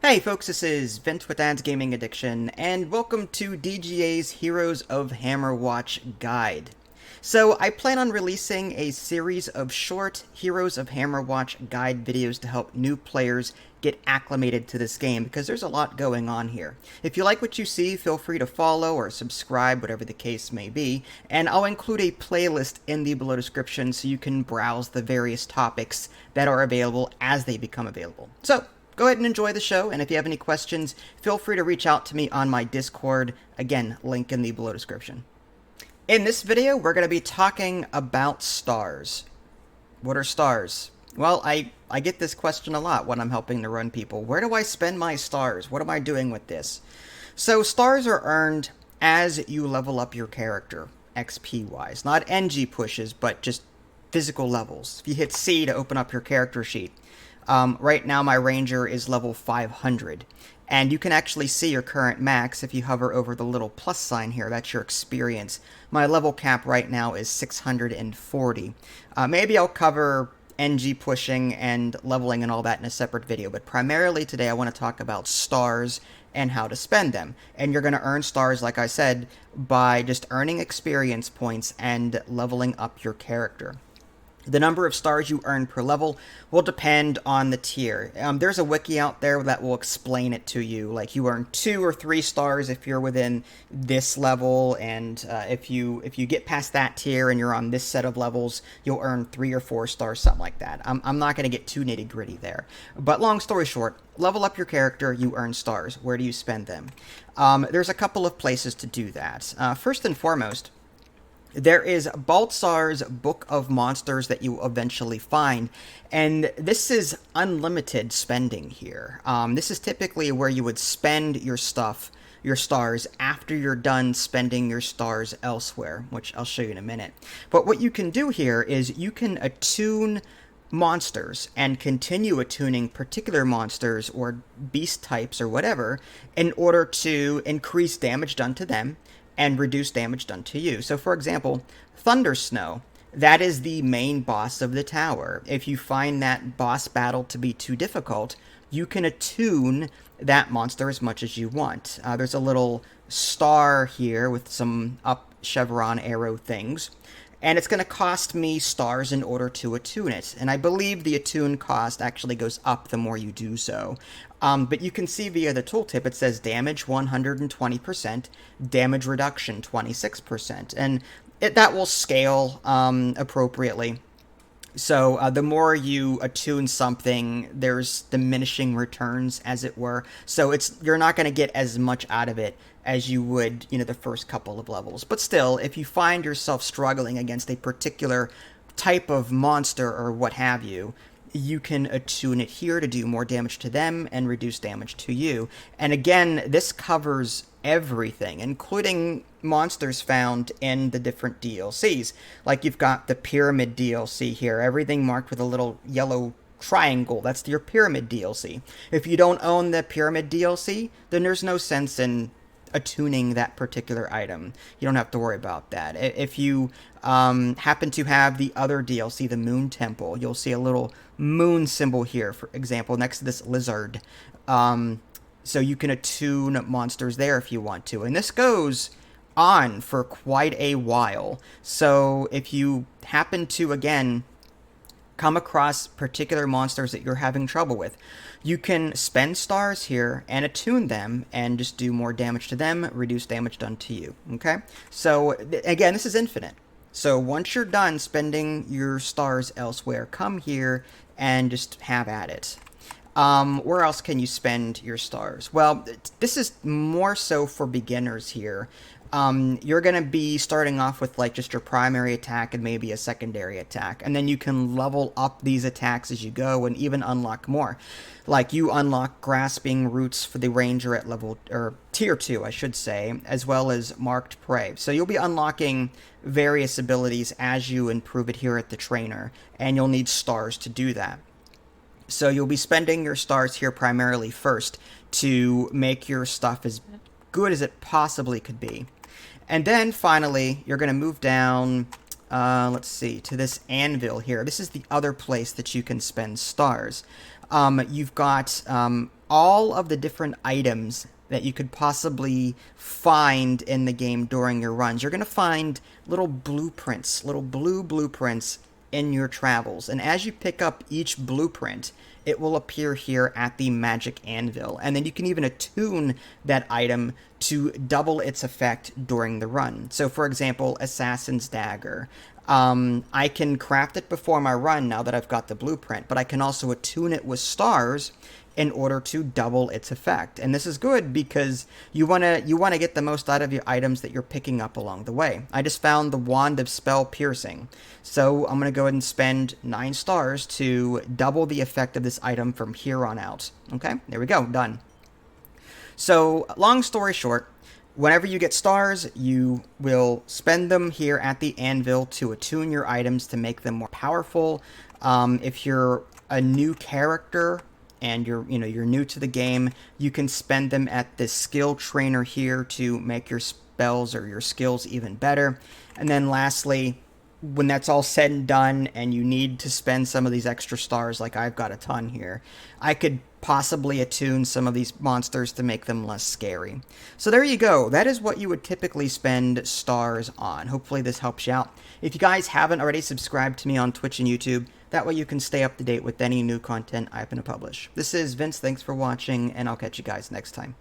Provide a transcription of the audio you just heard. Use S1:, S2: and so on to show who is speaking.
S1: Hey folks, this is Vince with Dad's Gaming Addiction, and welcome to DGA's Heroes of Hammerwatch Guide. So, I plan on releasing a series of short Heroes of Hammerwatch Guide videos to help new players get acclimated to this game, because there's a lot going on here. If you like what you see, feel free to follow or subscribe, whatever the case may be, and I'll include a playlist in the below description so you can browse the various topics that are available as they become available. So, go ahead and enjoy the show, and if you have any questions, feel free to reach out to me on my Discord. Again, link in the below description. In this video, we're going to be talking about stars. What are stars? Well, I get this question a lot when I'm helping to run people. Where do I spend my stars? What am I doing with this? So stars are earned as you level up your character, XP-wise. Not NG pushes, but just physical levels. If you hit C to open up your character sheet, right now my ranger is level 500, and you can actually see your current max if you hover over the little plus sign here. That's your experience. My level cap right now is 640. Maybe I'll cover NG pushing and leveling and all that in a separate video, but primarily today I want to talk about stars and how to spend them. And you're going to earn stars, like I said, by just earning experience points and leveling up your character. The number of stars you earn per level will depend on the tier. There's a wiki out there that will explain it to you. Like, you earn 2 or 3 stars if you're within this level, and if you get past that tier and you're on this set of levels, you'll earn 3 or 4 stars, something like that. I'm not going to get too nitty gritty there. But long story short, level up your character, you earn stars. Where do you spend them? There's a couple of places to do that. First and foremost, there is Baltzar's Book of Monsters that you eventually find, and this is unlimited spending here. This is typically where you would spend your stuff, your stars, after you're done spending your stars elsewhere, which I'll show you in a minute. But what you can do here is you can attune monsters and continue attuning particular monsters or beast types or whatever in order to increase damage done to them and reduce damage done to you. So for example, Thunder Snow, that is the main boss of the tower. If you find that boss battle to be too difficult, you can attune that monster as much as you want. There's a little star here with some up chevron arrow things, and it's going to cost me stars in order to attune it. And I believe the attune cost actually goes up the more you do so. But you can see via the tooltip, it says damage 120%, damage reduction 26%. And that will scale appropriately. So the more you attune something, there's diminishing returns, as it were. So you're not going to get as much out of it as you would, the first couple of levels. But still, if you find yourself struggling against a particular type of monster or what have you, you can attune it here to do more damage to them and reduce damage to you. And again, this covers everything, including monsters found in the different DLCs. Like, you've got the Pyramid DLC here, everything marked with a little yellow triangle. That's your Pyramid DLC. If you don't own the Pyramid DLC, then there's no sense in attuning that particular item. You don't have to worry about that. If you happen to have the other DLC, the Moon Temple, you'll see a little moon symbol here, for example, next to this lizard. So you can attune monsters there if you want to. And this goes on for quite a while. So if you happen to, again, come across particular monsters that you're having trouble with, you can spend stars here and attune them and just do more damage to them, reduce damage done to you. Okay? So again, this is infinite. So once you're done spending your stars elsewhere, come here and just have at it. Where else can you spend your stars? Well, this is more so for beginners here. You're going to be starting off with like just your primary attack and maybe a secondary attack. And then you can level up these attacks as you go and even unlock more. Like, you unlock Grasping Roots for the Ranger at Tier 2, I should say, as well as Marked Prey. So you'll be unlocking various abilities as you improve it here at the trainer, and you'll need stars to do that. So you'll be spending your stars here primarily first to make your stuff as good as it possibly could be. And then finally, you're going to move down, let's see, to this anvil here. This is the other place that you can spend stars. You've got all of the different items that you could possibly find in the game during your runs. You're going to find little blueprints, little blue blueprints in your travels. And as you pick up each blueprint, it will appear here at the magic anvil. And then you can even attune that item to double its effect during the run. So for example, Assassin's Dagger. I can craft it before my run now that I've got the blueprint, but I can also attune it with stars in order to double its effect. And this is good because you wanna get the most out of your items that you're picking up along the way. I just found the Wand of Spell Piercing. So I'm gonna go ahead and spend 9 stars to double the effect of this item from here on out. Okay, there we go, done. So long story short, whenever you get stars, you will spend them here at the anvil to attune your items to make them more powerful. If you're a new character and you're new to the game, you can spend them at this skill trainer here to make your spells or your skills even better. And then lastly, when that's all said and done and you need to spend some of these extra stars, like I've got a ton here, I could possibly attune some of these monsters to make them less scary. So there you go. That is what you would typically spend stars on. Hopefully this helps you out. If you guys haven't already subscribed to me on Twitch and YouTube, that way you can stay up to date with any new content I'm going to publish. This is Vince. Thanks for watching, and I'll catch you guys next time.